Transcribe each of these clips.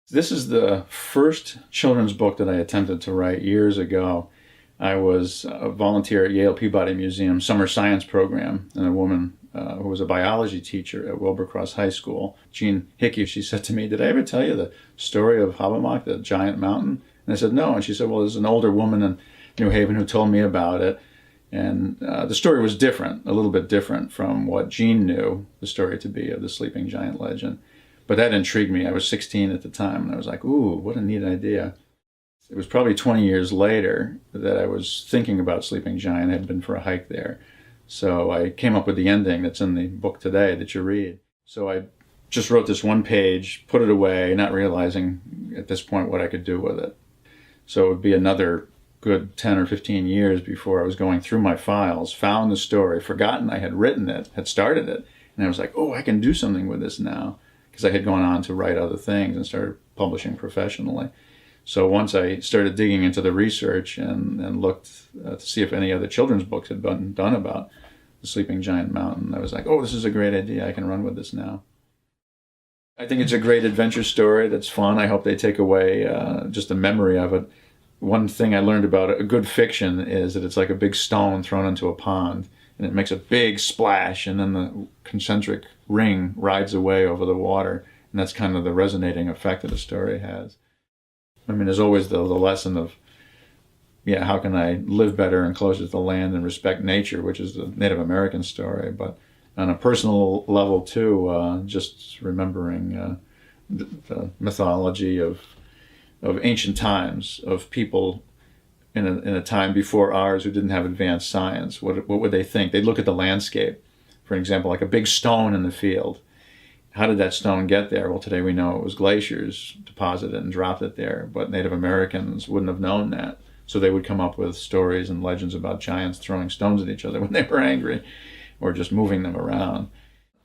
This is the first children's book that I attempted to write years ago. I was a volunteer at Yale Peabody Museum summer science program, and a woman who was a biology teacher at Wilbercross High School, Jean Hickey, she said to me, "Did I ever tell you the story of Habermas, the giant mountain?" And I said, "No." And she said, "Well, there's an older woman in New Haven who told me about it." And the story was different, a little bit different from what Jean knew the story to be of the sleeping giant legend. But that intrigued me. I was 16 at the time, and I was like, ooh, what a neat idea. It was probably 20 years later that I was thinking about Sleeping Giant. I had been for a hike there. So I came up with the ending that's in the book today that you read. So I just wrote this one page, put it away, not realizing at this point what I could do with it. So it would be another good 10 or 15 years before I was going through my files, found the story, forgotten I had written it, had started it, and I was like, oh, I can do something with this now, because I had gone on to write other things and started publishing professionally. So once I started digging into the research and looked to see if any other children's books had been done about the Sleeping Giant Mountain, I was like, oh, this is a great idea. I can run with this now. I think it's a great adventure story that's fun. I hope they take away just the memory of it. One thing I learned about a good fiction is that it's like a big stone thrown into a pond, and it makes a big splash, and then the concentric ring rides away over the water, and that's kind of the resonating effect that a story has. I mean, there's always the lesson of, how can I live better and closer to the land and respect nature, which is the Native American story, but on a personal level too, just remembering the mythology of ancient times, of people in a time before ours who didn't have advanced science. What would they think? They'd look at the landscape, for example, like a big stone in the field. How did that stone get there? Well, today we know it was glaciers deposited and dropped it there, but Native Americans wouldn't have known that. So they would come up with stories and legends about giants throwing stones at each other when they were angry, or just moving them around.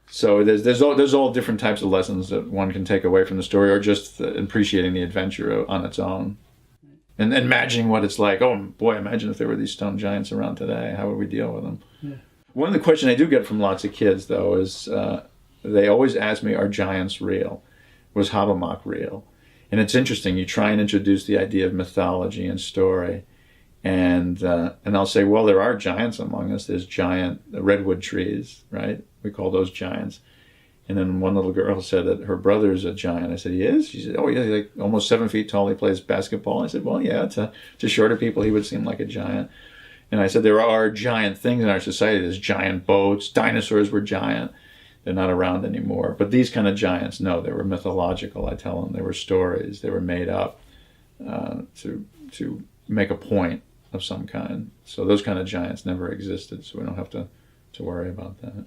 So there's all different types of lessons that one can take away from the story, or just appreciating the adventure on its own. And imagining what it's like. Oh boy, imagine if there were these stone giants around today. How would we deal with them? Yeah. One of the questions I do get from lots of kids, though, is they always ask me, are giants real? Was Habermas real? And it's interesting. You try and introduce the idea of mythology and story, and I'll say, well, there are giants among us. There's giant redwood trees, right? We call those giants. And then one little girl said that her brother's a giant. I said, he is? She said, oh, yeah, he's like almost 7 feet tall. He plays basketball. I said, well, yeah, to shorter people, he would seem like a giant. And I said, there are giant things in our society. There's giant boats. Dinosaurs were giant. They're not around anymore. But these kind of giants, no, they were mythological, I tell them. They were stories. They were made up to make a point of some kind. So those kind of giants never existed, so we don't have to worry about that.